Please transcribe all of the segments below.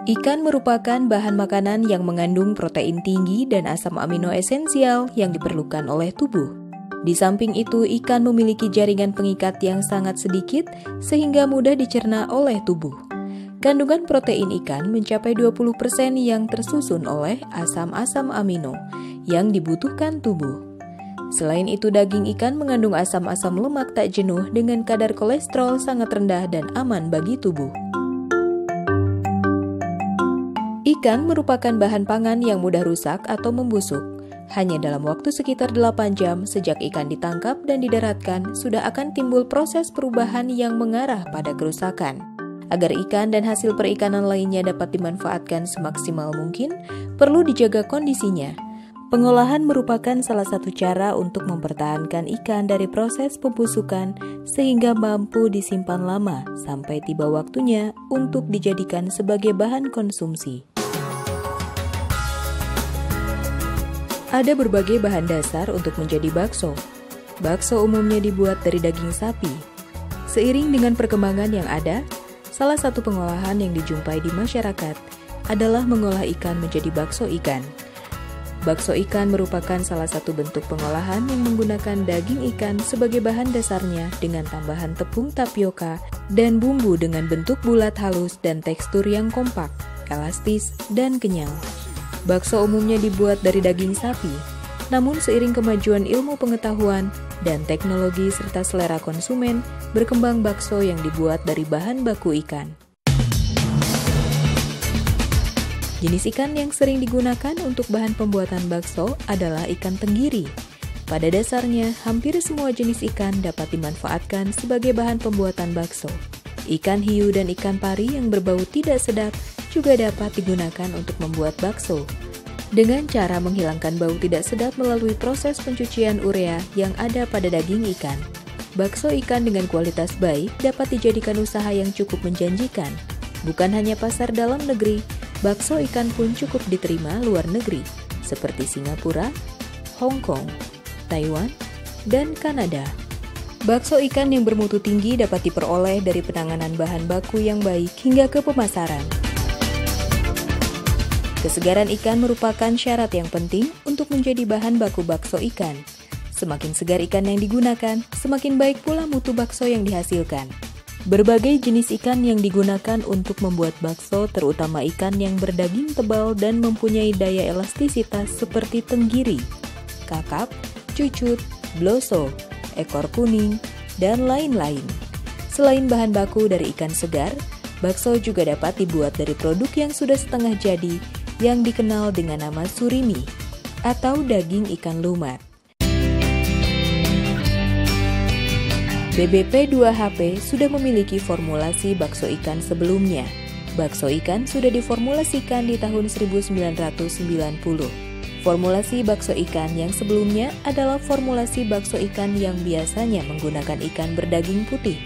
Ikan merupakan bahan makanan yang mengandung protein tinggi dan asam amino esensial yang diperlukan oleh tubuh. Di samping itu, ikan memiliki jaringan pengikat yang sangat sedikit sehingga mudah dicerna oleh tubuh. Kandungan protein ikan mencapai 20% yang tersusun oleh asam-asam amino yang dibutuhkan tubuh. Selain itu, daging ikan mengandung asam-asam lemak tak jenuh dengan kadar kolesterol sangat rendah dan aman bagi tubuh. Ikan merupakan bahan pangan yang mudah rusak atau membusuk. Hanya dalam waktu sekitar 8 jam sejak ikan ditangkap dan didaratkan, sudah akan timbul proses perubahan yang mengarah pada kerusakan. Agar ikan dan hasil perikanan lainnya dapat dimanfaatkan semaksimal mungkin, perlu dijaga kondisinya. Pengolahan merupakan salah satu cara untuk mempertahankan ikan dari proses pembusukan sehingga mampu disimpan lama sampai tiba waktunya untuk dijadikan sebagai bahan konsumsi. Ada berbagai bahan dasar untuk menjadi bakso. Bakso umumnya dibuat dari daging sapi. Seiring dengan perkembangan yang ada, salah satu pengolahan yang dijumpai di masyarakat adalah mengolah ikan menjadi bakso ikan. Bakso ikan merupakan salah satu bentuk pengolahan yang menggunakan daging ikan sebagai bahan dasarnya dengan tambahan tepung tapioka dan bumbu dengan bentuk bulat halus dan tekstur yang kompak, elastis, dan kenyal. Bakso umumnya dibuat dari daging sapi, namun seiring kemajuan ilmu pengetahuan dan teknologi serta selera konsumen, berkembang bakso yang dibuat dari bahan baku ikan. Jenis ikan yang sering digunakan untuk bahan pembuatan bakso adalah ikan tenggiri. Pada dasarnya, hampir semua jenis ikan dapat dimanfaatkan sebagai bahan pembuatan bakso. Ikan hiu dan ikan pari yang berbau tidak sedap juga dapat digunakan untuk membuat bakso. Dengan cara menghilangkan bau tidak sedap melalui proses pencucian urea yang ada pada daging ikan. Bakso ikan dengan kualitas baik dapat dijadikan usaha yang cukup menjanjikan. Bukan hanya pasar dalam negeri, bakso ikan pun cukup diterima luar negeri, seperti Singapura, Hong Kong, Taiwan, dan Kanada. Bakso ikan yang bermutu tinggi dapat diperoleh dari penanganan bahan baku yang baik hingga ke pemasaran. Kesegaran ikan merupakan syarat yang penting untuk menjadi bahan baku bakso ikan. Semakin segar ikan yang digunakan, semakin baik pula mutu bakso yang dihasilkan. Berbagai jenis ikan yang digunakan untuk membuat bakso, terutama ikan yang berdaging tebal dan mempunyai daya elastisitas seperti tenggiri, kakap, cucut, bloso, ekor kuning, dan lain-lain. Selain bahan baku dari ikan segar, bakso juga dapat dibuat dari produk yang sudah setengah jadi, yang dikenal dengan nama surimi, atau daging ikan lumat. BBP2HP sudah memiliki formulasi bakso ikan sebelumnya. Bakso ikan sudah diformulasikan di tahun 1990. Formulasi bakso ikan yang sebelumnya adalah formulasi bakso ikan yang biasanya menggunakan ikan berdaging putih,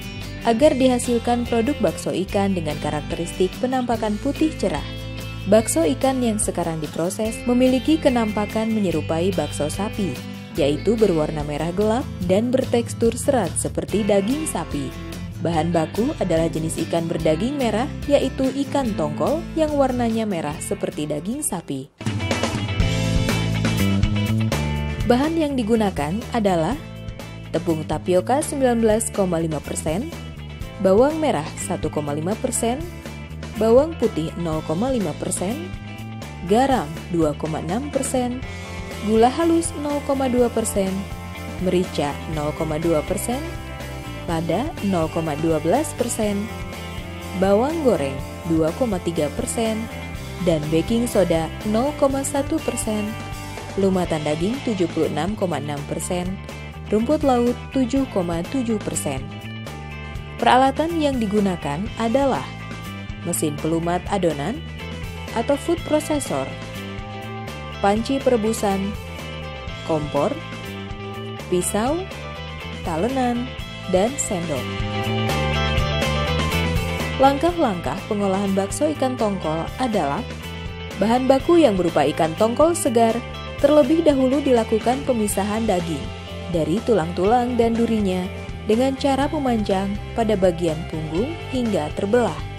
agar dihasilkan produk bakso ikan dengan karakteristik penampakan putih cerah. Bakso ikan yang sekarang diproses memiliki kenampakan menyerupai bakso sapi, yaitu berwarna merah gelap dan bertekstur serat seperti daging sapi. Bahan baku adalah jenis ikan berdaging merah, yaitu ikan tongkol yang warnanya merah seperti daging sapi. Bahan yang digunakan adalah tepung tapioka 19,5%, bawang merah 1,5%, bawang putih 0,5%, garam 2,6%, gula halus 0,2%, merica 0,2%, lada 0,12%, bawang goreng 2,3%, dan baking soda 0,1%, lumatan daging 76,6%, rumput laut 7,7%. Peralatan yang digunakan adalah mesin pelumat adonan atau food processor, panci perebusan, kompor, pisau, talenan, dan sendok. Langkah-langkah pengolahan bakso ikan tongkol adalah bahan baku yang berupa ikan tongkol segar terlebih dahulu dilakukan pemisahan daging dari tulang-tulang dan durinya dengan cara memanjang pada bagian punggung hingga terbelah.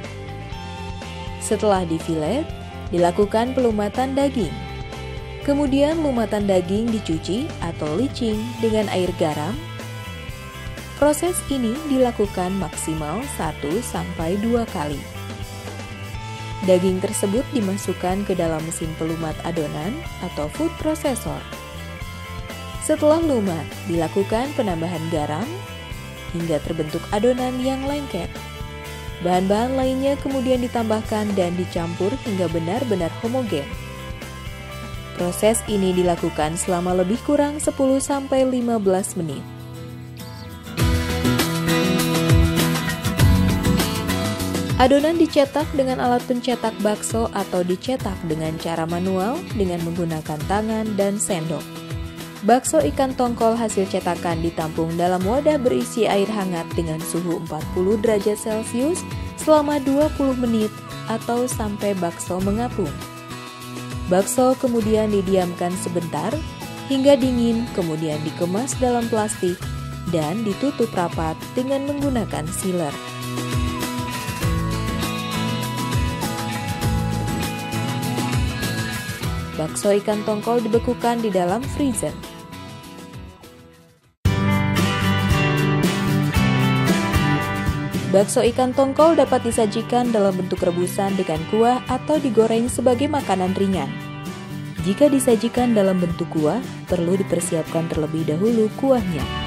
Setelah difilet, dilakukan pelumatan daging. Kemudian lumatan daging dicuci atau licing dengan air garam. Proses ini dilakukan maksimal 1-2 kali. Daging tersebut dimasukkan ke dalam mesin pelumat adonan atau food processor. Setelah lumat, dilakukan penambahan garam hingga terbentuk adonan yang lengket. Bahan-bahan lainnya kemudian ditambahkan dan dicampur hingga benar-benar homogen. Proses ini dilakukan selama lebih kurang 10-15 menit. Adonan dicetak dengan alat pencetak bakso atau dicetak dengan cara manual dengan menggunakan tangan dan sendok. Bakso ikan tongkol hasil cetakan ditampung dalam wadah berisi air hangat dengan suhu 40 derajat Celcius selama 20 menit atau sampai bakso mengapung. Bakso kemudian didiamkan sebentar hingga dingin, kemudian dikemas dalam plastik dan ditutup rapat dengan menggunakan sealer. Bakso ikan tongkol dibekukan di dalam freezer. Bakso ikan tongkol dapat disajikan dalam bentuk rebusan dengan kuah atau digoreng sebagai makanan ringan. Jika disajikan dalam bentuk kuah, perlu dipersiapkan terlebih dahulu kuahnya.